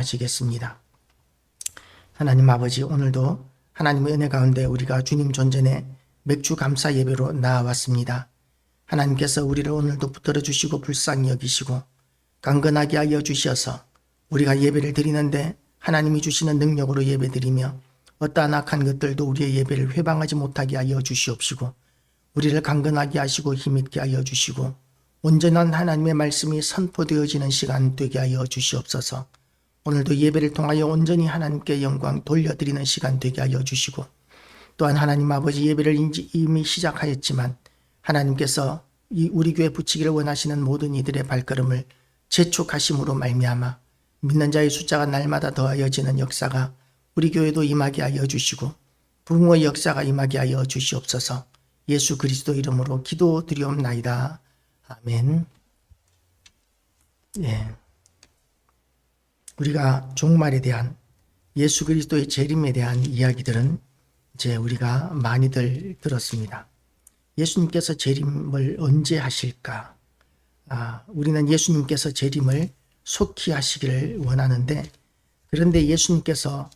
하시겠습니다. 하나님 아버지, 오늘도 하나님의 은혜 가운데 우리가 주님 존전에 맥주 감사 예배로 나아왔습니다. 하나님께서 우리를 오늘도 붙들어 주시고 불쌍히 여기시고 강건하게 하여 주셔서 우리가 예배를 드리는데 하나님이 주시는 능력으로 예배드리며 어떠한 악한 것들도 우리의 예배를 회방하지 못하게 하여 주시옵시고 우리를 강건하게 하시고 힘있게 하여 주시고 온전한 하나님의 말씀이 선포되어지는 시간 되게 하여 주시옵소서. 오늘도 예배를 통하여 온전히 하나님께 영광 돌려드리는 시간 되게 하여 주시고 또한 하나님 아버지, 예배를 이미 시작하였지만 하나님께서 우리 교회 붙이기를 원하시는 모든 이들의 발걸음을 재촉하심으로 말미암아 믿는 자의 숫자가 날마다 더하여지는 역사가 우리 교회도 임하게 하여 주시고 부흥의 역사가 임하게 하여 주시옵소서. 예수 그리스도 이름으로 기도드리옵나이다. 아멘. 우리가 종말에 대한 예수 그리스도의 재림에 대한 이야기들은 이제 우리가 많이들 들었습니다. 예수님께서 재림을 언제 하실까? 우리는 예수님께서 재림을 속히 하시기를 원하는데, 그런데 예수님께서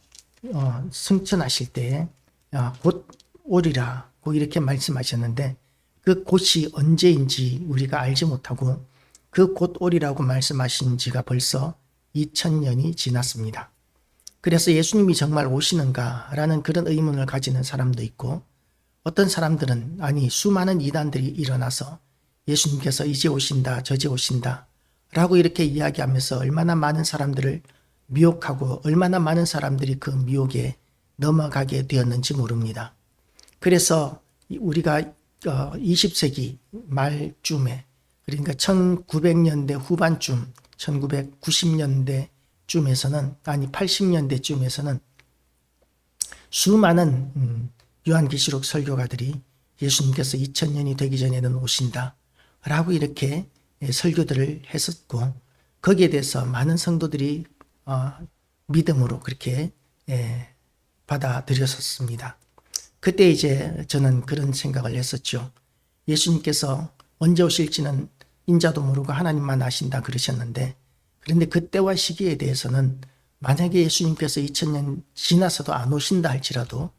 승천하실 때 곧 오리라 고 이렇게 말씀하셨는데 그 곧이 언제인지 우리가 알지 못하고 그 곧 오리라고 말씀하신 지가 벌써 2000년이 지났습니다. 그래서 예수님이 정말 오시는가라는 그런 의문을 가지는 사람도 있고, 어떤 사람들은 수많은 이단들이 일어나서 예수님께서 이제 오신다 저제 오신다 라고 이렇게 이야기하면서 얼마나 많은 사람들을 미혹하고 얼마나 많은 사람들이 그 미혹에 넘어가게 되었는지 모릅니다. 그래서 우리가 20세기 말쯤에, 그러니까 1900년대 후반쯤 1990년대 쯤에서는 80년대쯤에서는 수많은 요한계시록 설교가들이 예수님께서 2000년이 되기 전에는 오신다 라고 이렇게 설교들을 했었고, 거기에 대해서 많은 성도들이 믿음으로 그렇게 받아들였었습니다. 그때 이제 저는 그런 생각을 했었죠. 예수님께서 언제 오실지는 인자도 모르고 하나님만 아신다 그러셨는데, 그런데 그때와 시기에 대해서는 만약에 예수님께서 2000년 지나서도 안 오신다 할지라도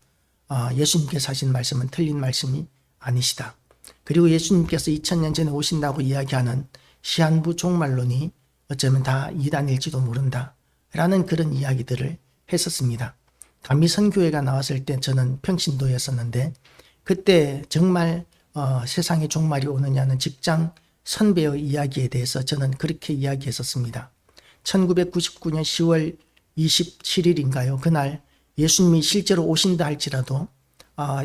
예수님께서 하신 말씀은 틀린 말씀이 아니시다. 그리고 예수님께서 2000년 전에 오신다고 이야기하는 시한부 종말론이 어쩌면 다 이단일지도 모른다 라는 그런 이야기들을 했었습니다. 다미선교회가 나왔을 때 저는 평신도였었는데, 그때 정말 세상에 종말이 오느냐는 직장 선배의 이야기에 대해서 저는 그렇게 이야기했었습니다. 1999년 10월 27일인가요? 그날 예수님이 실제로 오신다 할지라도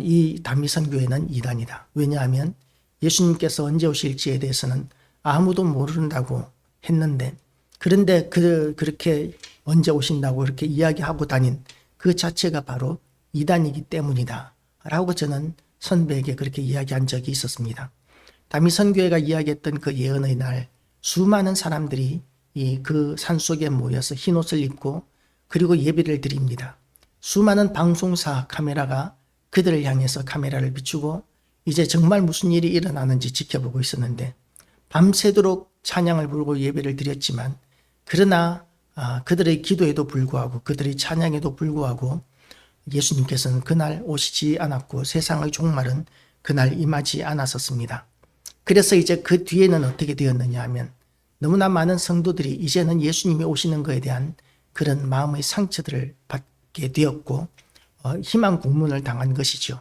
이 다미선교회는 이단이다. 왜냐하면 예수님께서 언제 오실지에 대해서는 아무도 모른다고 했는데, 그런데 그렇게 언제 오신다고 그렇게 이야기하고 다닌 그 자체가 바로 이단이기 때문이다 라고 저는 선배에게 그렇게 이야기한 적이 있었습니다. 다미선교회가 이야기했던 그 예언의 날, 수많은 사람들이 그 산속에 모여서 흰옷을 입고 그리고 예배를 드립니다. 수많은 방송사 카메라가 그들을 향해서 카메라를 비추고 이제 정말 무슨 일이 일어나는지 지켜보고 있었는데, 밤새도록 찬양을 부르고 예배를 드렸지만, 그러나 그들의 기도에도 불구하고 그들의 찬양에도 불구하고 예수님께서는 그날 오시지 않았고 세상의 종말은 그날 임하지 않았었습니다. 그래서 이제 그 뒤에는 어떻게 되었느냐 하면, 너무나 많은 성도들이 이제는 예수님이 오시는 것에 대한 그런 마음의 상처들을 받게 되었고 희망 고문을 당한 것이죠.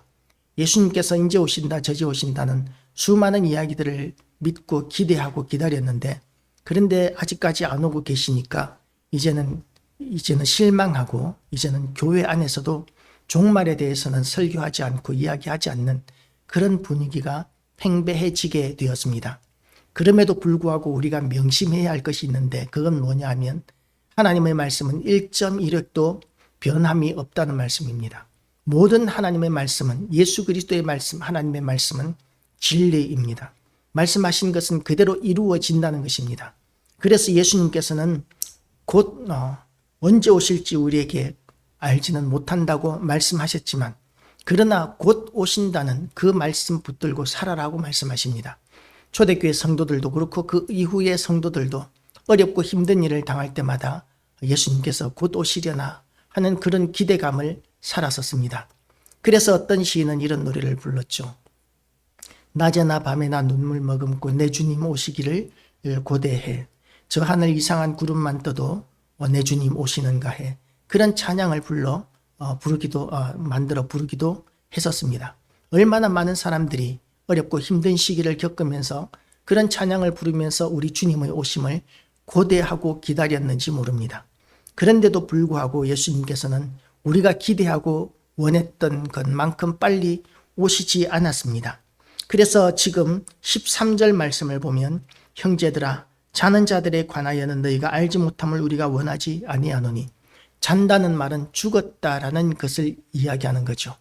예수님께서 이제 오신다 저제 오신다는 수많은 이야기들을 믿고 기대하고 기다렸는데, 그런데 아직까지 안 오고 계시니까 이제는 실망하고 이제는 교회 안에서도 종말에 대해서는 설교하지 않고 이야기하지 않는 그런 분위기가 팽배해지게 되었습니다. 그럼에도 불구하고 우리가 명심해야 할 것이 있는데, 그건 뭐냐 하면 하나님의 말씀은 1.1획도 변함이 없다는 말씀입니다. 모든 하나님의 말씀은, 예수 그리스도의 말씀, 하나님의 말씀은 진리입니다. 말씀하신 것은 그대로 이루어진다는 것입니다. 그래서 예수님께서는 곧 언제 오실지 우리에게 알지는 못한다고 말씀하셨지만, 그러나 곧 오신다는 그 말씀 붙들고 살아라고 말씀하십니다. 초대교회 성도들도 그렇고 그 이후의 성도들도 어렵고 힘든 일을 당할 때마다 예수님께서 곧 오시려나 하는 그런 기대감을 살았었습니다. 그래서 어떤 시인은 이런 노래를 불렀죠. 낮에나 밤에나 눈물 머금고 내 주님 오시기를 고대해. 저 하늘 이상한 구름만 떠도 내 주님 오시는가 해. 그런 찬양을 만들어 부르기도 했었습니다. 얼마나 많은 사람들이 어렵고 힘든 시기를 겪으면서 그런 찬양을 부르면서 우리 주님의 오심을 고대하고 기다렸는지 모릅니다. 그런데도 불구하고 예수님께서는 우리가 기대하고 원했던 것만큼 빨리 오시지 않았습니다. 그래서 지금 13절 말씀을 보면 형제들아 자는 자들에 관하여는 너희가 알지 못함을 우리가 원하지 아니하노니, 잔다는 말은 죽었다라는 것을 이야기하는 거죠.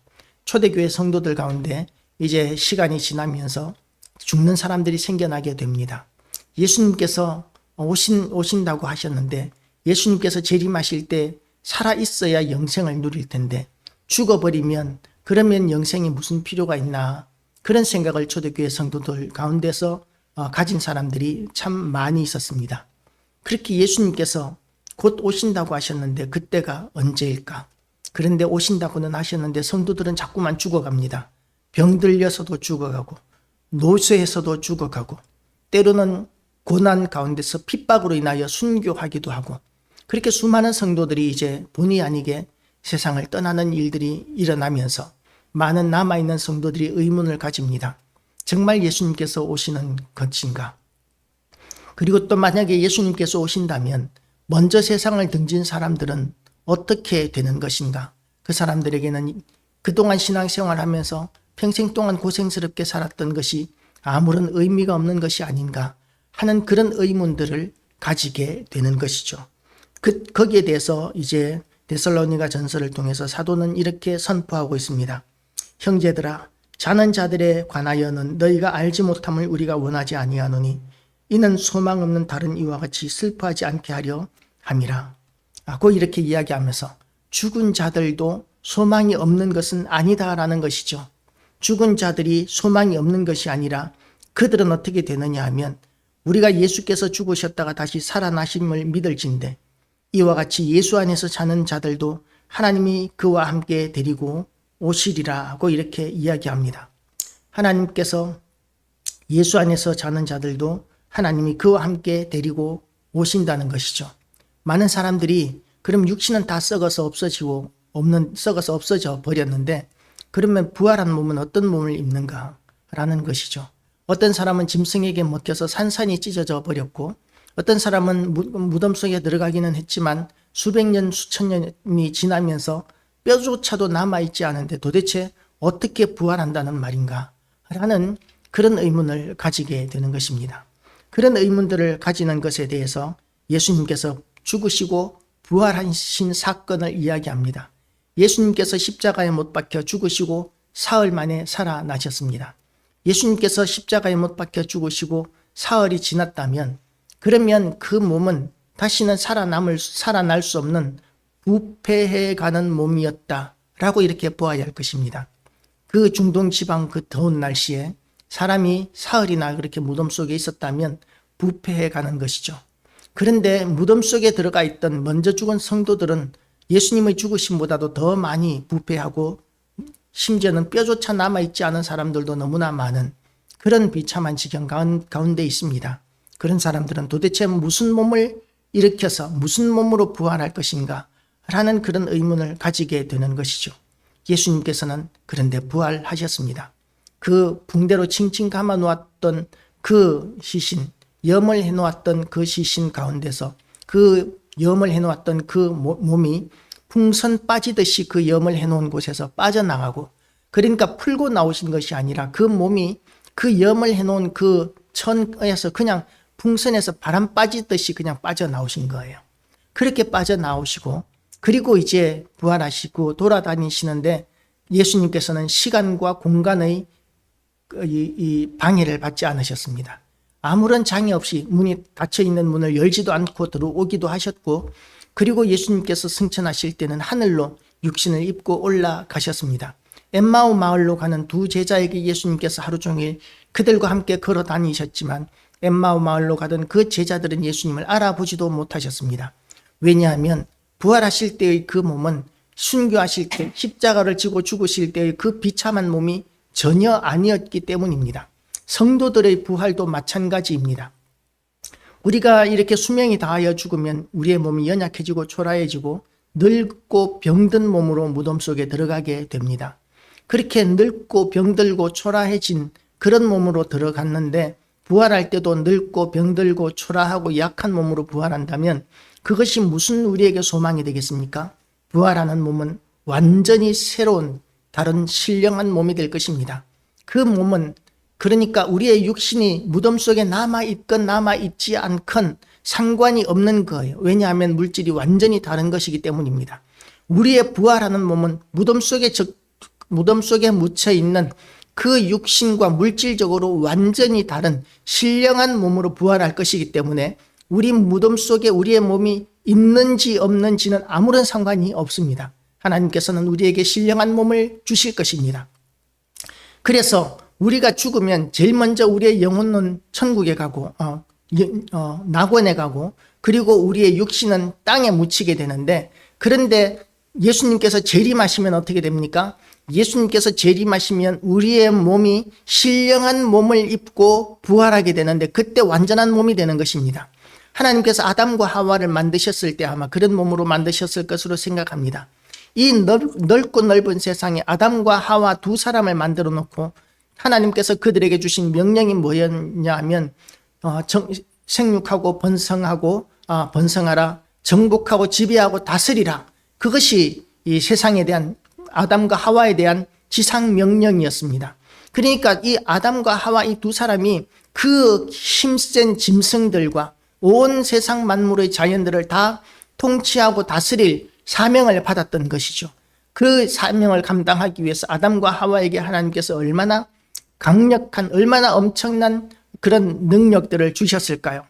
초대교회 성도들 가운데 이제 시간이 지나면서 죽는 사람들이 생겨나게 됩니다. 예수님께서 오신다고 하셨는데 예수님께서 재림하실 때 살아있어야 영생을 누릴 텐데 죽어버리면 그러면 영생이 무슨 필요가 있나, 그런 생각을 초대교회 성도들 가운데서 가진 사람들이 참 많이 있었습니다. 그렇게 예수님께서 곧 오신다고 하셨는데 그때가 언제일까? 그런데 오신다고는 하셨는데 성도들은 자꾸만 죽어갑니다. 병들려서도 죽어가고 노쇠해서도 죽어가고 때로는 고난 가운데서 핍박으로 인하여 순교하기도 하고, 그렇게 수많은 성도들이 이제 본의 아니게 세상을 떠나는 일들이 일어나면서 많은 남아있는 성도들이 의문을 가집니다. 정말 예수님께서 오시는 것인가? 그리고 또 만약에 예수님께서 오신다면 먼저 세상을 등진 사람들은 어떻게 되는 것인가? 그 사람들에게는 그동안 신앙생활하면서 평생 동안 고생스럽게 살았던 것이 아무런 의미가 없는 것이 아닌가 하는 그런 의문들을 가지게 되는 것이죠. 거기에 대해서 이제 데살로니가 전서를 통해서 사도는 이렇게 선포하고 있습니다. 형제들아 자는 자들에 관하여는 너희가 알지 못함을 우리가 원하지 아니하노니 이는 소망 없는 다른 이와 같이 슬퍼하지 않게 하려 함이라. 고 이렇게 이야기하면서 죽은 자들도 소망이 없는 것은 아니다라는 것이죠. 죽은 자들이 소망이 없는 것이 아니라 그들은 어떻게 되느냐 하면 우리가 예수께서 죽으셨다가 다시 살아나심을 믿을진데 이와 같이 예수 안에서 자는 자들도 하나님이 그와 함께 데리고 오시리라고 이렇게 이야기합니다. 하나님께서 예수 안에서 자는 자들도 하나님이 그와 함께 데리고 오신다는 것이죠. 많은 사람들이 그럼 육신은 다 썩어서 없어져 버렸는데 그러면 부활한 몸은 어떤 몸을 입는가라는 것이죠. 어떤 사람은 짐승에게 먹혀서 산산이 찢어져 버렸고 어떤 사람은 무덤 속에 들어가기는 했지만 수백 년 수천 년이 지나면서 뼈조차도 남아있지 않은데 도대체 어떻게 부활한다는 말인가 라는 그런 의문을 가지게 되는 것입니다. 그런 의문들을 가지는 것에 대해서 예수님께서 죽으시고 부활하신 사건을 이야기합니다. 예수님께서 십자가에 못 박혀 죽으시고 사흘 만에 살아나셨습니다. 예수님께서 십자가에 못 박혀 죽으시고 사흘이 지났다면 그러면 그 몸은 다시는 살아날 수 없는 부패해가는 몸이었다라고 이렇게 보아야 할 것입니다. 그 중동 지방 그 더운 날씨에 사람이 사흘이나 그렇게 무덤 속에 있었다면 부패해가는 것이죠. 그런데 무덤 속에 들어가 있던 먼저 죽은 성도들은 예수님의 죽으심보다도 더 많이 부패하고 심지어는 뼈조차 남아있지 않은 사람들도 너무나 많은 그런 비참한 지경 가운데 있습니다. 그런 사람들은 도대체 무슨 몸을 일으켜서 무슨 몸으로 부활할 것인가 라는 그런 의문을 가지게 되는 것이죠. 예수님께서는 그런데 부활하셨습니다. 그 붕대로 칭칭 감아 놓았던 그 시신, 염을 해놓았던 그 시신 가운데서 그 염을 해놓았던 그 몸이 풍선 빠지듯이 그 염을 해놓은 곳에서 빠져나가고, 그러니까 풀고 나오신 것이 아니라 그 몸이 그 염을 해놓은 그 천에서 그냥 풍선에서 바람 빠지듯이 그냥 빠져나오신 거예요. 그렇게 빠져나오시고 그리고 이제 부활하시고 돌아다니시는데 예수님께서는 시간과 공간의 이 방해를 받지 않으셨습니다. 아무런 장애 없이 문이 닫혀있는 문을 열지도 않고 들어오기도 하셨고, 그리고 예수님께서 승천하실 때는 하늘로 육신을 입고 올라가셨습니다. 엠마오 마을로 가는 두 제자에게 예수님께서 하루 종일 그들과 함께 걸어 다니셨지만 엠마오 마을로 가던 그 제자들은 예수님을 알아보지도 못하셨습니다. 왜냐하면 부활하실 때의 그 몸은 순교하실 때 십자가를 지고 죽으실 때의 그 비참한 몸이 전혀 아니었기 때문입니다. 성도들의 부활도 마찬가지입니다. 우리가 이렇게 수명이 다하여 죽으면 우리의 몸이 연약해지고 초라해지고 늙고 병든 몸으로 무덤 속에 들어가게 됩니다. 그렇게 늙고 병들고 초라해진 그런 몸으로 들어갔는데 부활할 때도 늙고 병들고 초라하고 약한 몸으로 부활한다면 그것이 무슨 우리에게 소망이 되겠습니까? 부활하는 몸은 완전히 새로운 다른 신령한 몸이 될 것입니다. 그 몸은 그러니까 우리의 육신이 무덤 속에 남아있건 남아있지 않건 상관이 없는 거예요. 왜냐하면 물질이 완전히 다른 것이기 때문입니다. 우리의 부활하는 몸은 무덤 속에 묻혀있는 그 육신과 물질적으로 완전히 다른 신령한 몸으로 부활할 것이기 때문에 우리 무덤 속에 우리의 몸이 있는지 없는지는 아무런 상관이 없습니다. 하나님께서는 우리에게 신령한 몸을 주실 것입니다. 그래서 우리가 죽으면 제일 먼저 우리의 영혼은 천국에 가고 낙원에 가고 그리고 우리의 육신은 땅에 묻히게 되는데 그런데 예수님께서 재림하시면 어떻게 됩니까? 예수님께서 재림하시면 우리의 몸이 신령한 몸을 입고 부활하게 되는데 그때 완전한 몸이 되는 것입니다. 하나님께서 아담과 하와를 만드셨을 때 아마 그런 몸으로 만드셨을 것으로 생각합니다. 이 넓고 넓은 세상에 아담과 하와 두 사람을 만들어 놓고 하나님께서 그들에게 주신 명령이 뭐였냐 하면 생육하고 번성하라 정복하고 지배하고 다스리라. 그것이 이 세상에 대한 아담과 하와에 대한 지상 명령이었습니다. 그러니까 이 아담과 하와 이 두 사람이 그 힘센 짐승들과 온 세상 만물의 자연들을 다 통치하고 다스릴 사명을 받았던 것이죠. 그 사명을 감당하기 위해서 아담과 하와에게 하나님께서 얼마나 강력한 얼마나 엄청난 그런 능력들을 주셨을까요?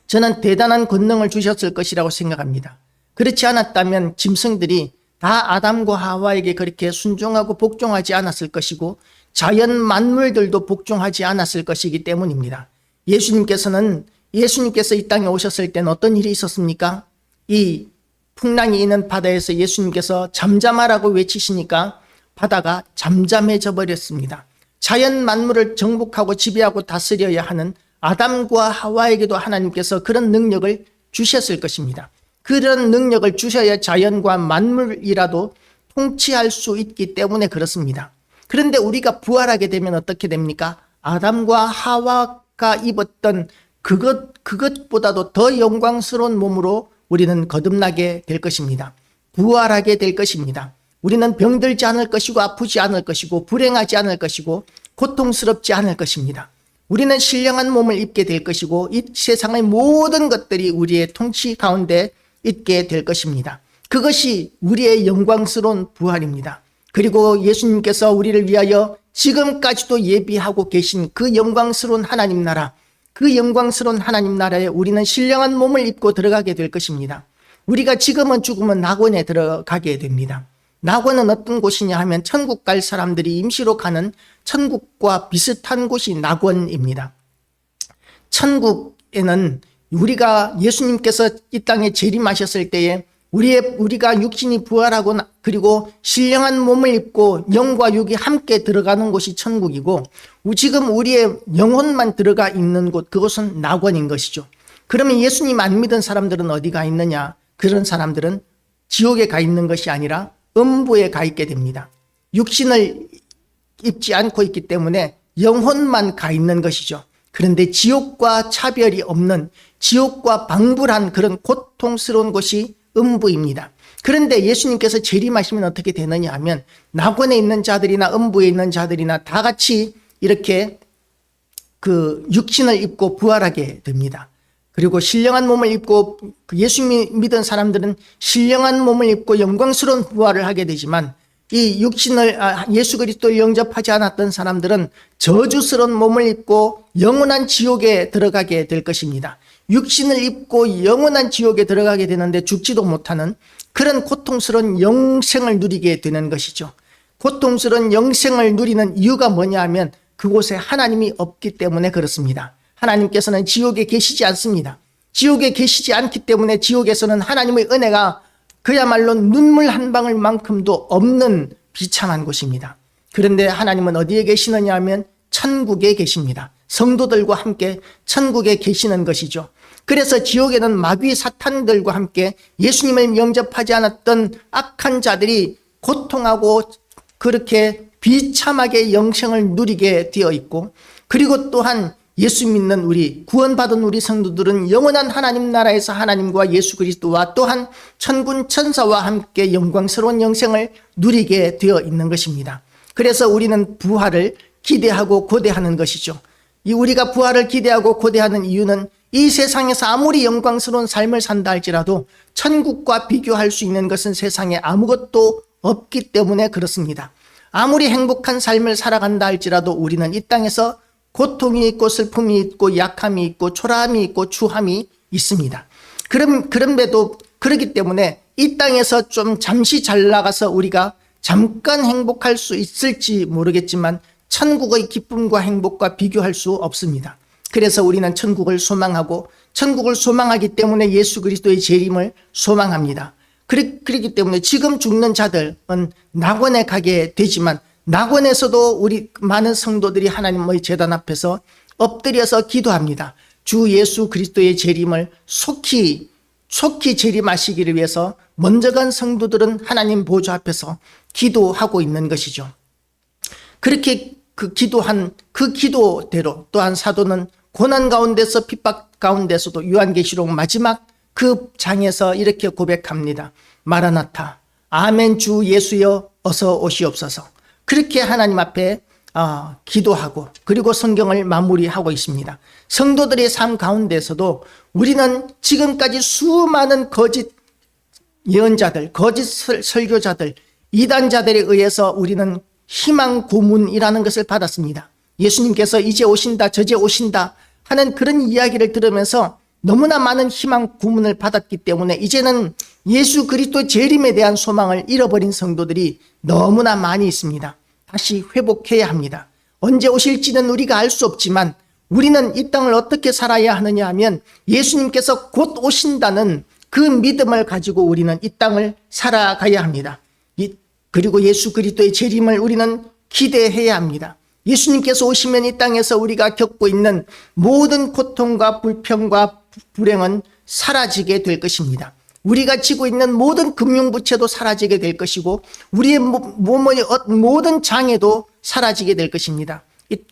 저는 대단한 권능을 주셨을 것이라고 생각합니다. 그렇지 않았다면 짐승들이 다 아담과 하와에게 그렇게 순종하고 복종하지 않았을 것이고 자연 만물들도 복종하지 않았을 것이기 때문입니다. 예수님께서 이 땅에 오셨을 때는 어떤 일이 있었습니까? 이 풍랑이 있는 바다에서 예수님께서 잠잠하라고 외치시니까 바다가 잠잠해져 버렸습니다. 자연 만물을 정복하고 지배하고 다스려야 하는 아담과 하와에게도 하나님께서 그런 능력을 주셨을 것입니다. 그런 능력을 주셔야 자연과 만물이라도 통치할 수 있기 때문에 그렇습니다. 그런데 우리가 부활하게 되면 어떻게 됩니까? 아담과 하와가 입었던 그것보다도 더 영광스러운 몸으로 우리는 거듭나게 될 것입니다. 부활하게 될 것입니다. 우리는 병들지 않을 것이고 아프지 않을 것이고 불행하지 않을 것이고 고통스럽지 않을 것입니다. 우리는 신령한 몸을 입게 될 것이고 이 세상의 모든 것들이 우리의 통치 가운데 있게 될 것입니다. 그것이 우리의 영광스러운 부활입니다. 그리고 예수님께서 우리를 위하여 지금까지도 예비하고 계신 그 영광스러운 하나님 나라, 그 영광스러운 하나님 나라에 우리는 신령한 몸을 입고 들어가게 될 것입니다. 우리가 지금은 죽으면 낙원에 들어가게 됩니다. 낙원은 어떤 곳이냐 하면 천국 갈 사람들이 임시로 가는 천국과 비슷한 곳이 낙원입니다. 천국에는 우리가 예수님께서 이 땅에 재림하셨을 때에 우리가 육신이 부활하고 그리고 신령한 몸을 입고 영과 육이 함께 들어가는 곳이 천국이고 지금 우리의 영혼만 들어가 있는 곳 그곳은 낙원인 것이죠. 그러면 예수님 안 믿은 사람들은 어디가 있느냐? 그런 사람들은 지옥에 가 있는 것이 아니라 음부에 가 있게 됩니다. 육신을 입지 않고 있기 때문에 영혼만 가 있는 것이죠. 그런데 지옥과 차별이 없는 지옥과 방불한 그런 고통스러운 곳이 음부입니다. 그런데 예수님께서 재림하시면 어떻게 되느냐 하면 낙원에 있는 자들이나 음부에 있는 자들이나 다 같이 이렇게 그 육신을 입고 부활하게 됩니다. 그리고 신령한 몸을 입고 예수 믿은 사람들은 신령한 몸을 입고 영광스러운 부활을 하게 되지만 이 육신을 예수 그리스도를 영접하지 않았던 사람들은 저주스러운 몸을 입고 영원한 지옥에 들어가게 될 것입니다. 육신을 입고 영원한 지옥에 들어가게 되는데 죽지도 못하는 그런 고통스러운 영생을 누리게 되는 것이죠. 고통스러운 영생을 누리는 이유가 뭐냐 하면 그곳에 하나님이 없기 때문에 그렇습니다. 하나님께서는 지옥에 계시지 않습니다. 지옥에 계시지 않기 때문에 지옥에서는 하나님의 은혜가 그야말로 눈물 한 방울만큼도 없는 비참한 곳입니다. 그런데 하나님은 어디에 계시느냐 하면 천국에 계십니다. 성도들과 함께 천국에 계시는 것이죠. 그래서 지옥에는 마귀 사탄들과 함께 예수님을 영접하지 않았던 악한 자들이 고통하고 그렇게 비참하게 영생을 누리게 되어 있고, 그리고 또한 예수 믿는 우리, 구원받은 우리 성도들은 영원한 하나님 나라에서 하나님과 예수 그리스도와 또한 천군 천사와 함께 영광스러운 영생을 누리게 되어 있는 것입니다. 그래서 우리는 부활을 기대하고 고대하는 것이죠. 이 우리가 부활을 기대하고 고대하는 이유는 이 세상에서 아무리 영광스러운 삶을 산다 할지라도 천국과 비교할 수 있는 것은 세상에 아무것도 없기 때문에 그렇습니다. 아무리 행복한 삶을 살아간다 할지라도 우리는 이 땅에서 고통이 있고 슬픔이 있고 약함이 있고 초라함이 있고 추함이 있습니다. 그런데도 그렇기 때문에 이 땅에서 좀 잠시 잘 나가서 우리가 잠깐 행복할 수 있을지 모르겠지만 천국의 기쁨과 행복과 비교할 수 없습니다. 그래서 우리는 천국을 소망하고 천국을 소망하기 때문에 예수 그리스도의 재림을 소망합니다. 그렇기 때문에 지금 죽는 자들은 낙원에 가게 되지만 낙원에서도 우리 많은 성도들이 하나님의 제단 앞에서 엎드려서 기도합니다. 주 예수 그리스도의 재림을 속히 재림하시기를 위해서 먼저 간 성도들은 하나님 보좌 앞에서 기도하고 있는 것이죠. 그렇게 그 기도대로 또한 사도는 고난 가운데서 핍박 가운데서도 요한계시록 마지막 그 장에서 이렇게 고백합니다. 마라나타, 아멘 주 예수여 어서 오시옵소서. 그렇게 하나님 앞에 기도하고 그리고 성경을 마무리하고 있습니다. 성도들의 삶 가운데서도 우리는 지금까지 수많은 거짓 예언자들, 거짓 설교자들, 이단자들에 의해서 우리는 희망 고문이라는 것을 받았습니다. 예수님께서 이제 오신다, 저제 오신다 하는 그런 이야기를 들으면서 너무나 많은 희망 고문을 받았기 때문에 이제는 예수 그리스도 재림에 대한 소망을 잃어버린 성도들이 너무나 많이 있습니다. 다시 회복해야 합니다. 언제 오실지는 우리가 알 수 없지만 우리는 이 땅을 어떻게 살아야 하느냐 하면 예수님께서 곧 오신다는 그 믿음을 가지고 우리는 이 땅을 살아가야 합니다. 그리고 예수 그리스도의 재림을 우리는 기대해야 합니다. 예수님께서 오시면 이 땅에서 우리가 겪고 있는 모든 고통과 불평과 불행은 사라지게 될 것입니다. 우리가 지고 있는 모든 금융부채도 사라지게 될 것이고 우리의 몸의 모든 장애도 사라지게 될 것입니다.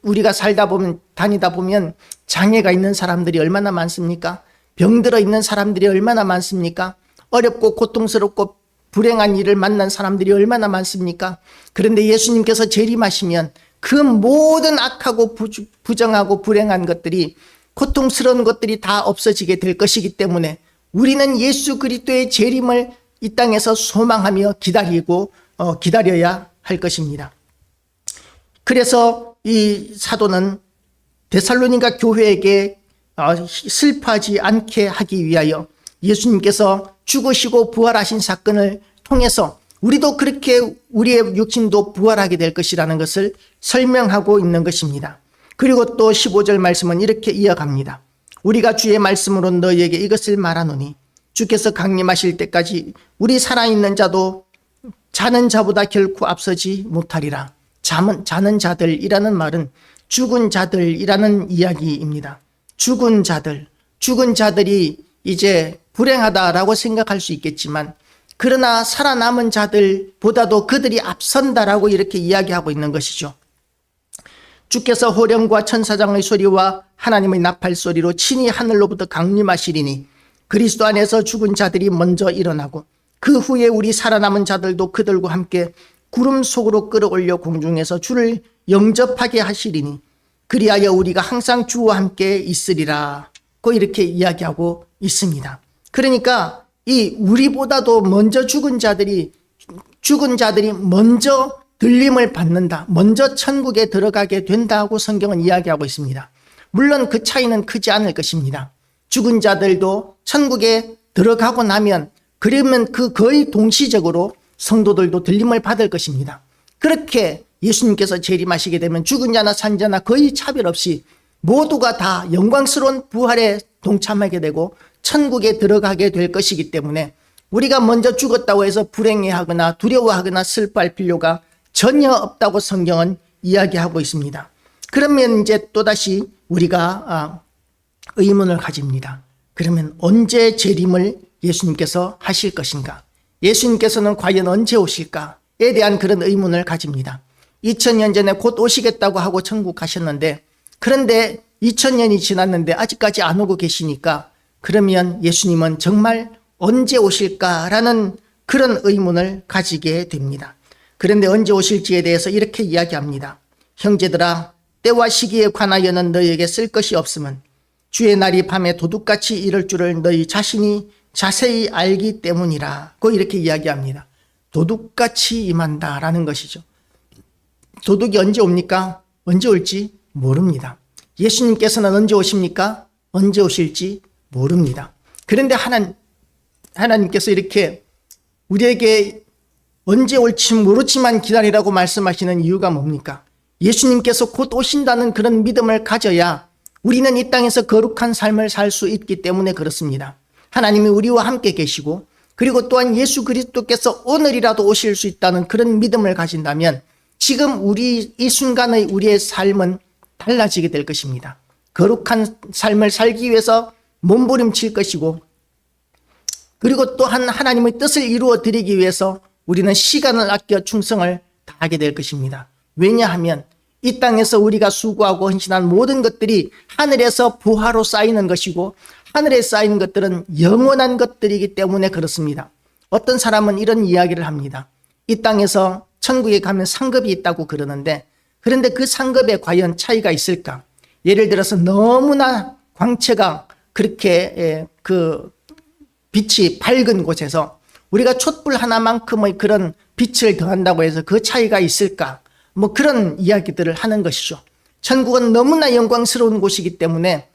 우리가 다니다 보면 장애가 있는 사람들이 얼마나 많습니까? 병들어 있는 사람들이 얼마나 많습니까? 어렵고 고통스럽고 불행한 일을 만난 사람들이 얼마나 많습니까? 그런데 예수님께서 재림하시면 그 모든 악하고 부정하고 불행한 것들이, 고통스러운 것들이 다 없어지게 될 것이기 때문에 우리는 예수 그리스도의 재림을 이 땅에서 소망하며 기다려야 할 것입니다. 그래서 이 사도는 데살로니가 교회에게 슬퍼하지 않게 하기 위하여 예수님께서 죽으시고 부활하신 사건을 통해서 우리도 그렇게 우리의 육신도 부활하게 될 것이라는 것을 설명하고 있는 것입니다. 그리고 또 15절 말씀은 이렇게 이어갑니다. 우리가 주의 말씀으로 너희에게 이것을 말하노니 주께서 강림하실 때까지 우리 살아있는 자도 자는 자보다 결코 앞서지 못하리라. 자는 자들이라는 말은 죽은 자들이라는 이야기입니다. 죽은 자들이 이제 불행하다라고 생각할 수 있겠지만 그러나 살아남은 자들보다도 그들이 앞선다라고 이렇게 이야기하고 있는 것이죠. 주께서 호령과 천사장의 소리와 하나님의 나팔 소리로 친히 하늘로부터 강림하시리니 그리스도 안에서 죽은 자들이 먼저 일어나고 그 후에 우리 살아남은 자들도 그들과 함께 구름 속으로 끌어올려 공중에서 주를 영접하게 하시리니 그리하여 우리가 항상 주와 함께 있으리라고 이렇게 이야기하고 있습니다. 그러니까 이 우리보다도 먼저 죽은 자들이 먼저 들림을 받는다, 먼저 천국에 들어가게 된다고 성경은 이야기하고 있습니다. 물론 그 차이는 크지 않을 것입니다. 죽은 자들도 천국에 들어가고 나면 그러면 그 거의 동시적으로 성도들도 들림을 받을 것입니다. 그렇게 예수님께서 재림하시게 되면 죽은 자나 산 자나 거의 차별 없이 모두가 다 영광스러운 부활에 동참하게 되고 천국에 들어가게 될 것이기 때문에 우리가 먼저 죽었다고 해서 불행해하거나 두려워하거나 슬퍼할 필요가 전혀 없다고 성경은 이야기하고 있습니다. 그러면 이제 또다시 우리가 의문을 가집니다. 그러면 언제 재림을 예수님께서 하실 것인가? 예수님께서는 과연 언제 오실까에 대한 그런 의문을 가집니다. 2000년 전에 곧 오시겠다고 하고 천국 가셨는데, 그런데 2000년이 지났는데 아직까지 안 오고 계시니까 그러면 예수님은 정말 언제 오실까라는 그런 의문을 가지게 됩니다. 그런데 언제 오실지에 대해서 이렇게 이야기합니다. 형제들아, 때와 시기에 관하여는 너희에게 쓸 것이 없음은 주의 날이 밤에 도둑같이 이를 줄을 너희 자신이 자세히 알기 때문이라고 이렇게 이야기합니다. 도둑같이 임한다라는 것이죠. 도둑이 언제 옵니까? 언제 올지 모릅니다. 예수님께서는 언제 오십니까? 언제 오실지 모릅니다. 그런데 하나님께서 이렇게 우리에게 언제 올지 모르지만 기다리라고 말씀하시는 이유가 뭡니까? 예수님께서 곧 오신다는 그런 믿음을 가져야 우리는 이 땅에서 거룩한 삶을 살 수 있기 때문에 그렇습니다. 하나님이 우리와 함께 계시고, 그리고 또한 예수 그리스도께서 오늘이라도 오실 수 있다는 그런 믿음을 가진다면 지금 이 순간의 우리의 삶은 달라지게 될 것입니다. 거룩한 삶을 살기 위해서 몸부림칠 것이고, 그리고 또한 하나님의 뜻을 이루어 드리기 위해서 우리는 시간을 아껴 충성을 다하게 될 것입니다. 왜냐하면 이 땅에서 우리가 수고하고 헌신한 모든 것들이 하늘에서 보화로 쌓이는 것이고, 하늘에 쌓이는 것들은 영원한 것들이기 때문에 그렇습니다. 어떤 사람은 이런 이야기를 합니다. 이 땅에서 천국에 가면 상급이 있다고 그러는데, 그런데 그 상급에 과연 차이가 있을까? 예를 들어서 너무나 광채가 그렇게 빛이 밝은 곳에서 우리가 촛불 하나만큼의 그런 빛을 더한다고 해서 그 차이가 있을까? 뭐 그런 이야기들을 하는 것이죠. 천국은 너무나 영광스러운 곳이기 때문에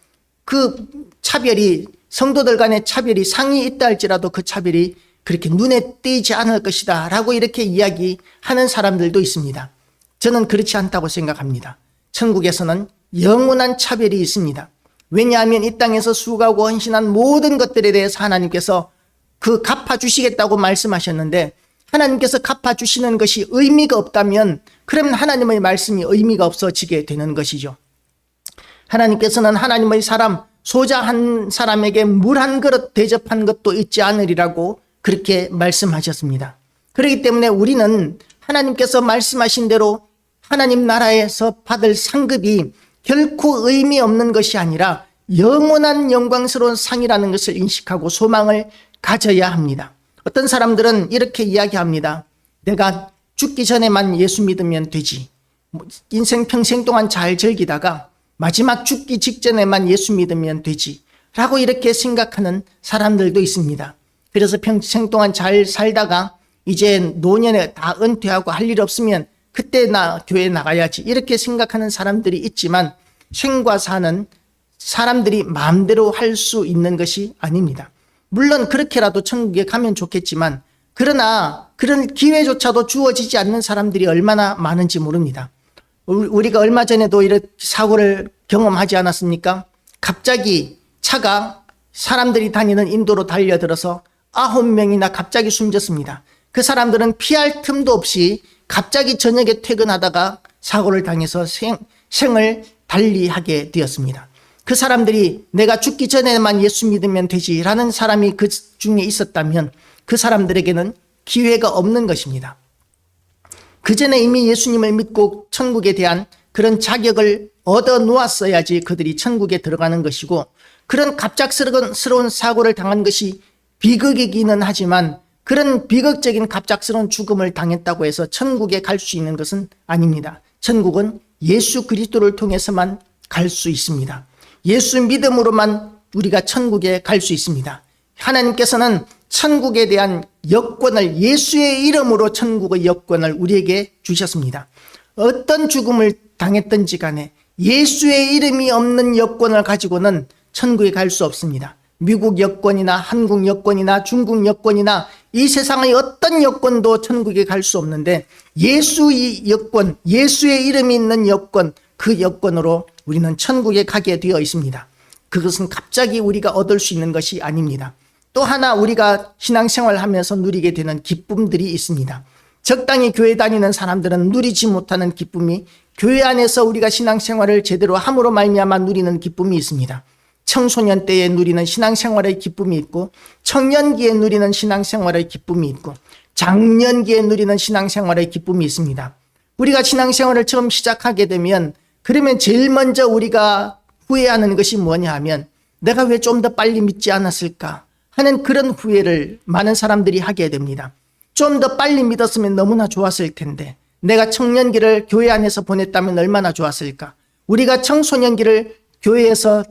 그 차별이, 성도들 간의 차별이 상이 있다 할지라도 그 차별이 그렇게 눈에 띄지 않을 것이다 라고 이렇게 이야기하는 사람들도 있습니다. 저는 그렇지 않다고 생각합니다. 천국에서는 영원한 차별이 있습니다. 왜냐하면 이 땅에서 수고하고 헌신한 모든 것들에 대해서 하나님께서 그 갚아주시겠다고 말씀하셨는데, 하나님께서 갚아주시는 것이 의미가 없다면 그러면 하나님의 말씀이 의미가 없어지게 되는 것이죠. 하나님께서는 하나님의 사람, 소자 한 사람에게 물 한 그릇 대접한 것도 있지 않으리라고 그렇게 말씀하셨습니다. 그렇기 때문에 우리는 하나님께서 말씀하신 대로 하나님 나라에서 받을 상급이 결코 의미 없는 것이 아니라 영원한 영광스러운 상이라는 것을 인식하고 소망을 가져야 합니다. 어떤 사람들은 이렇게 이야기합니다. 내가 죽기 전에만 예수 믿으면 되지. 인생 평생 동안 잘 즐기다가 마지막 죽기 직전에만 예수 믿으면 되지 라고 이렇게 생각하는 사람들도 있습니다. 그래서 평생 동안 잘 살다가 이제 노년에 다 은퇴하고 할 일 없으면 그때 나 교회 나가야지 이렇게 생각하는 사람들이 있지만, 생과 사는 사람들이 마음대로 할 수 있는 것이 아닙니다. 물론 그렇게라도 천국에 가면 좋겠지만, 그러나 그런 기회조차도 주어지지 않는 사람들이 얼마나 많은지 모릅니다. 우리가 얼마 전에도 이런 사고를 경험하지 않았습니까? 갑자기 차가 사람들이 다니는 인도로 달려들어서 9명이나 갑자기 숨졌습니다. 그 사람들은 피할 틈도 없이 갑자기 저녁에 퇴근하다가 사고를 당해서 생을 달리하게 되었습니다. 그 사람들이 내가 죽기 전에만 예수 믿으면 되지라는 사람이 그 중에 있었다면 그 사람들에게는 기회가 없는 것입니다. 그 전에 이미 예수님을 믿고 천국에 대한 그런 자격을 얻어 놓았어야지 그들이 천국에 들어가는 것이고, 그런 갑작스러운 사고를 당한 것이 비극이기는 하지만 그런 비극적인 갑작스러운 죽음을 당했다고 해서 천국에 갈 수 있는 것은 아닙니다. 천국은 예수 그리스도를 통해서만 갈 수 있습니다. 예수 믿음으로만 우리가 천국에 갈 수 있습니다. 하나님께서는 천국에 대한 여권을, 예수의 이름으로 천국의 여권을 우리에게 주셨습니다. 어떤 죽음을 당했든지 간에 예수의 이름이 없는 여권을 가지고는 천국에 갈 수 없습니다. 미국 여권이나 한국 여권이나 중국 여권이나 이 세상의 어떤 여권도 천국에 갈 수 없는데, 예수의 여권, 예수의 이름이 있는 여권, 그 여권으로 우리는 천국에 가게 되어 있습니다. 그것은 갑자기 우리가 얻을 수 있는 것이 아닙니다. 또 하나 우리가 신앙생활을 하면서 누리게 되는 기쁨들이 있습니다. 적당히 교회 다니는 사람들은 누리지 못하는 기쁨이 교회 안에서 우리가 신앙생활을 제대로 함으로 말미암아 누리는 기쁨이 있습니다. 청소년 때에 누리는 신앙생활의 기쁨이 있고, 청년기에 누리는 신앙생활의 기쁨이 있고, 장년기에 누리는 신앙생활의 기쁨이 있습니다. 우리가 신앙생활을 처음 시작하게 되면 그러면 제일 먼저 우리가 후회하는 것이 뭐냐 하면 내가 왜 좀 더 빨리 믿지 않았을까 하는 그런 후회를 많은 사람들이 하게 됩니다. 좀 더 빨리 믿었으면 너무나 좋았을 텐데, 내가 청년기를 교회 안에서 보냈다면 얼마나 좋았을까. 우리가 청소년기를 교회에서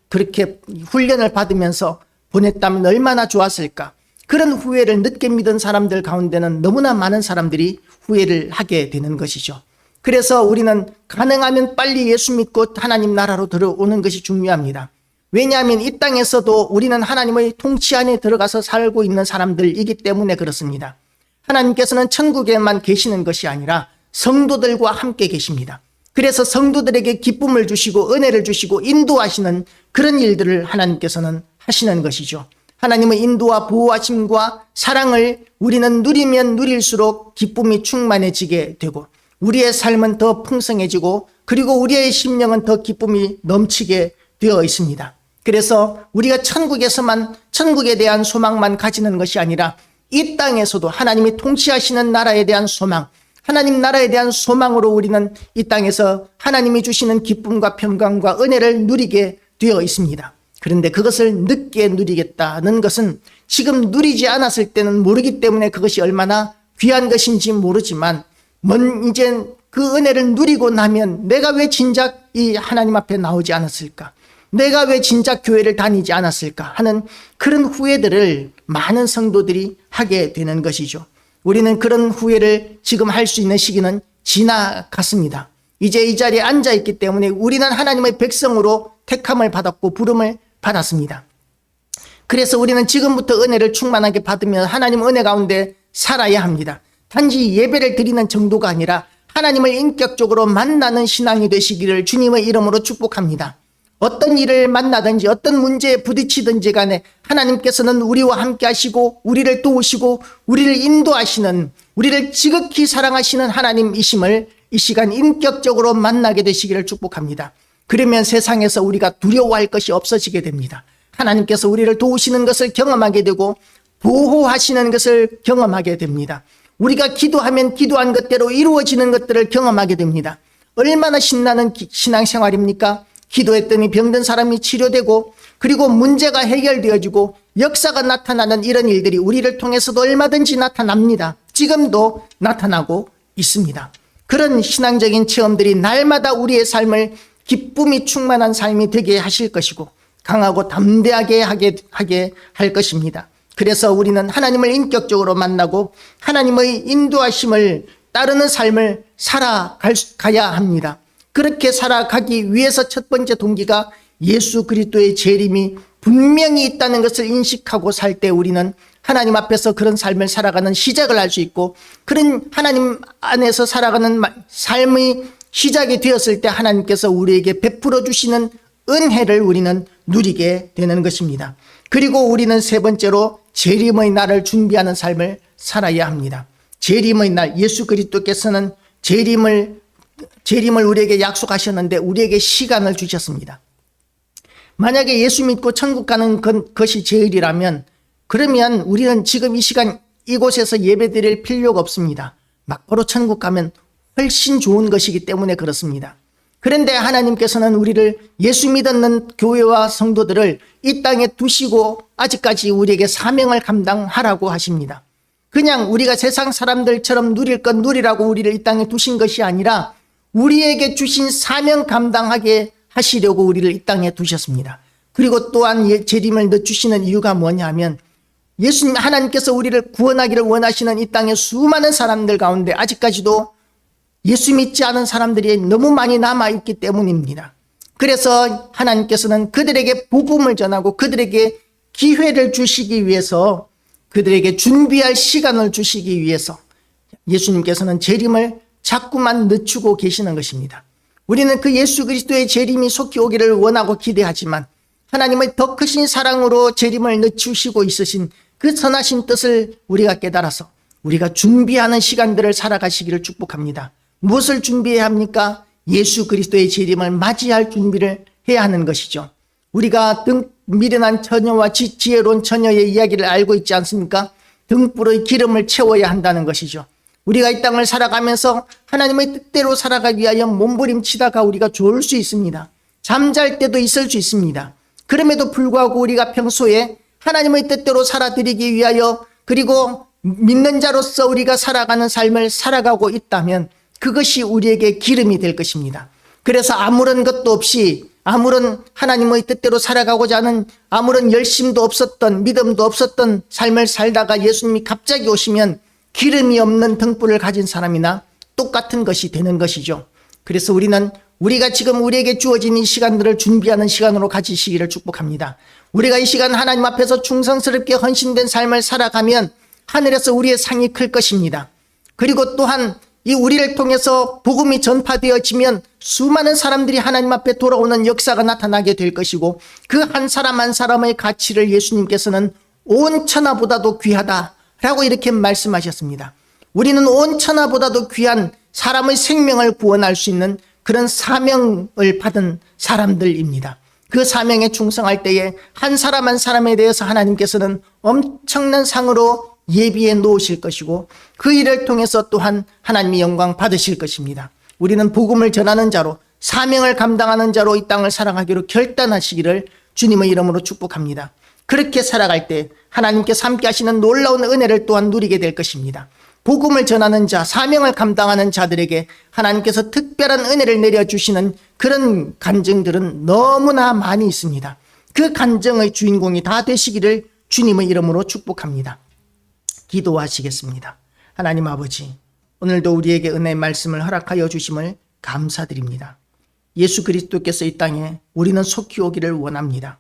그렇게 훈련을 받으면서 보냈다면 얼마나 좋았을까. 그런 후회를 늦게 믿은 사람들 가운데는 너무나 많은 사람들이 후회를 하게 되는 것이죠. 그래서 우리는 가능하면 빨리 예수 믿고 하나님 나라로 들어오는 것이 중요합니다. 왜냐하면 이 땅에서도 우리는 하나님의 통치 안에 들어가서 살고 있는 사람들이기 때문에 그렇습니다. 하나님께서는 천국에만 계시는 것이 아니라 성도들과 함께 계십니다. 그래서 성도들에게 기쁨을 주시고 은혜를 주시고 인도하시는 그런 일들을 하나님께서는 하시는 것이죠. 하나님의 인도와 보호하심과 사랑을 우리는 누리면 누릴수록 기쁨이 충만해지게 되고, 우리의 삶은 더 풍성해지고, 그리고 우리의 심령은 더 기쁨이 넘치게 되어 있습니다. 그래서 우리가 천국에서만, 천국에 대한 소망만 가지는 것이 아니라 이 땅에서도 하나님이 통치하시는 나라에 대한 소망, 하나님 나라에 대한 소망으로 우리는 이 땅에서 하나님이 주시는 기쁨과 평강과 은혜를 누리게 되어 있습니다. 그런데 그것을 늦게 누리겠다는 것은 지금 누리지 않았을 때는 모르기 때문에 그것이 얼마나 귀한 것인지 모르지만, 이제 그 은혜를 누리고 나면 내가 왜 진작 이 하나님 앞에 나오지 않았을까? 내가 왜 진작 교회를 다니지 않았을까? 하는 그런 후회들을 많은 성도들이 하게 되는 것이죠. 우리는 그런 후회를 지금 할 수 있는 시기는 지나갔습니다. 이제 이 자리에 앉아 있기 때문에 우리는 하나님의 백성으로 택함을 받았고 부름을 받았습니다. 그래서 우리는 지금부터 은혜를 충만하게 받으며 하나님 은혜 가운데 살아야 합니다. 단지 예배를 드리는 정도가 아니라 하나님을 인격적으로 만나는 신앙이 되시기를 주님의 이름으로 축복합니다. 어떤 일을 만나든지 어떤 문제에 부딪히든지 간에 하나님께서는 우리와 함께 하시고 우리를 도우시고 우리를 인도하시는, 우리를 지극히 사랑하시는 하나님이심을 이 시간 인격적으로 만나게 되시기를 축복합니다. 그러면 세상에서 우리가 두려워할 것이 없어지게 됩니다. 하나님께서 우리를 도우시는 것을 경험하게 되고 보호하시는 것을 경험하게 됩니다. 우리가 기도하면 기도한 것대로 이루어지는 것들을 경험하게 됩니다. 얼마나 신나는 신앙생활입니까? 기도했더니 병든 사람이 치료되고, 그리고 문제가 해결되어지고 역사가 나타나는 이런 일들이 우리를 통해서도 얼마든지 나타납니다. 지금도 나타나고 있습니다. 그런 신앙적인 체험들이 날마다 우리의 삶을 기쁨이 충만한 삶이 되게 하실 것이고 강하고 담대하게 하게 할 것입니다. 그래서 우리는 하나님을 인격적으로 만나고 하나님의 인도하심을 따르는 삶을 살아가야 합니다. 그렇게 살아가기 위해서 첫 번째 동기가 예수 그리스도의 재림이 분명히 있다는 것을 인식하고 살 때 우리는 하나님 앞에서 그런 삶을 살아가는 시작을 할 수 있고, 그런 하나님 안에서 살아가는 삶의 시작이 되었을 때 하나님께서 우리에게 베풀어 주시는 은혜를 우리는 누리게 되는 것입니다. 그리고 우리는 세 번째로 재림의 날을 준비하는 삶을 살아야 합니다. 재림의 날, 예수 그리스도께서는 재림을 우리에게 약속하셨는데 우리에게 시간을 주셨습니다. 만약에 예수 믿고 천국 가는 것이 제일이라면 그러면 우리는 지금 이 시간 이곳에서 예배 드릴 필요가 없습니다. 막바로 천국 가면 훨씬 좋은 것이기 때문에 그렇습니다. 그런데 하나님께서는 우리를 예수 믿는 교회와 성도들을 이 땅에 두시고 아직까지 우리에게 사명을 감당하라고 하십니다. 그냥 우리가 세상 사람들처럼 누릴 것 누리라고 우리를 이 땅에 두신 것이 아니라 우리에게 주신 사명 감당하게 하시려고 우리를 이 땅에 두셨습니다. 그리고 또한 재림을 늦추시는 이유가 뭐냐면 예수님 하나님께서 우리를 구원하기를 원하시는 이 땅의 수많은 사람들 가운데 아직까지도 예수 믿지 않은 사람들이 너무 많이 남아있기 때문입니다. 그래서 하나님께서는 그들에게 복음을 전하고 그들에게 기회를 주시기 위해서, 그들에게 준비할 시간을 주시기 위해서 예수님께서는 재림을 자꾸만 늦추고 계시는 것입니다. 우리는 그 예수 그리스도의 재림이 속히 오기를 원하고 기대하지만 하나님의 더 크신 사랑으로 재림을 늦추시고 있으신 그 선하신 뜻을 우리가 깨달아서 우리가 준비하는 시간들을 살아가시기를 축복합니다. 무엇을 준비해야 합니까? 예수 그리스도의 재림을 맞이할 준비를 해야 하는 것이죠. 우리가 미련한 처녀와 지혜로운 처녀의 이야기를 알고 있지 않습니까? 등불의 기름을 채워야 한다는 것이죠. 우리가 이 땅을 살아가면서 하나님의 뜻대로 살아가기 위하여 몸부림치다가 우리가 졸을 수 있습니다. 잠잘 때도 있을 수 있습니다. 그럼에도 불구하고 우리가 평소에 하나님의 뜻대로 살아드리기 위하여 그리고 믿는 자로서 우리가 살아가는 삶을 살아가고 있다면 그것이 우리에게 기름이 될 것입니다. 그래서 아무런 것도 없이 아무런 하나님의 뜻대로 살아가고자 하는 아무런 열심도 없었던 믿음도 없었던 삶을 살다가 예수님이 갑자기 오시면 기름이 없는 등불을 가진 사람이나 똑같은 것이 되는 것이죠. 그래서 우리는 우리가 지금 우리에게 주어진 이 시간들을 준비하는 시간으로 가지시기를 축복합니다. 우리가 이 시간 하나님 앞에서 충성스럽게 헌신된 삶을 살아가면 하늘에서 우리의 상이 클 것입니다. 그리고 또한 이 우리를 통해서 복음이 전파되어지면 수많은 사람들이 하나님 앞에 돌아오는 역사가 나타나게 될 것이고 그 한 사람 한 사람의 가치를 예수님께서는 온 천하보다도 귀하다라고 이렇게 말씀하셨습니다. 우리는 온 천하보다도 귀한 사람의 생명을 구원할 수 있는 그런 사명을 받은 사람들입니다. 그 사명에 충성할 때에 한 사람 한 사람에 대해서 하나님께서는 엄청난 상으로 예비해 놓으실 것이고 그 일을 통해서 또한 하나님의 영광 받으실 것입니다. 우리는 복음을 전하는 자로 사명을 감당하는 자로 이 땅을 살아가기로 결단하시기를 주님의 이름으로 축복합니다. 그렇게 살아갈 때 하나님께서 함께 하시는 놀라운 은혜를 또한 누리게 될 것입니다. 복음을 전하는 자, 사명을 감당하는 자들에게 하나님께서 특별한 은혜를 내려주시는 그런 간증들은 너무나 많이 있습니다. 그 간증의 주인공이 다 되시기를 주님의 이름으로 축복합니다. 기도하시겠습니다. 하나님 아버지, 오늘도 우리에게 은혜의 말씀을 허락하여 주심을 감사드립니다. 예수 그리스도께서 이 땅에 우리는 속히 오기를 원합니다.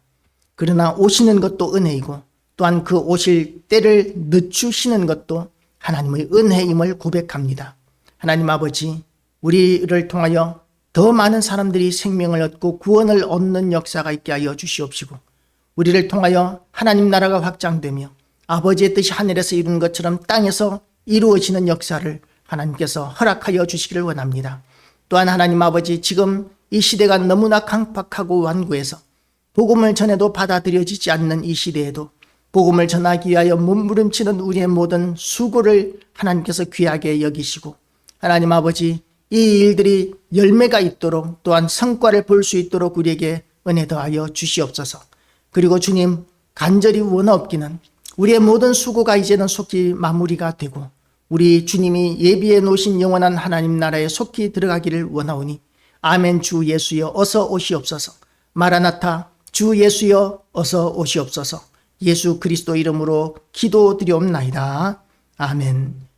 그러나 오시는 것도 은혜이고 또한 그 오실 때를 늦추시는 것도 하나님의 은혜임을 고백합니다. 하나님 아버지, 우리를 통하여 더 많은 사람들이 생명을 얻고 구원을 얻는 역사가 있게 하여 주시옵시고 우리를 통하여 하나님 나라가 확장되며 아버지의 뜻이 하늘에서 이루는 것처럼 땅에서 이루어지는 역사를 하나님께서 허락하여 주시기를 원합니다. 또한 하나님 아버지, 지금 이 시대가 너무나 강팍하고 완고해서 복음을 전해도 받아들여지지 않는 이 시대에도 복음을 전하기 위하여 몸부림치는 우리의 모든 수고를 하나님께서 귀하게 여기시고 하나님 아버지, 이 일들이 열매가 있도록 또한 성과를 볼 수 있도록 우리에게 은혜 더하여 주시옵소서. 그리고 주님, 간절히 원하옵기는 우리의 모든 수고가 이제는 속히 마무리가 되고 우리 주님이 예비해 놓으신 영원한 하나님 나라에 속히 들어가기를 원하오니 아멘. 주 예수여 어서 오시옵소서. 마라나타, 주 예수여 어서 오시옵소서. 예수 그리스도 이름으로 기도드리옵나이다. 아멘.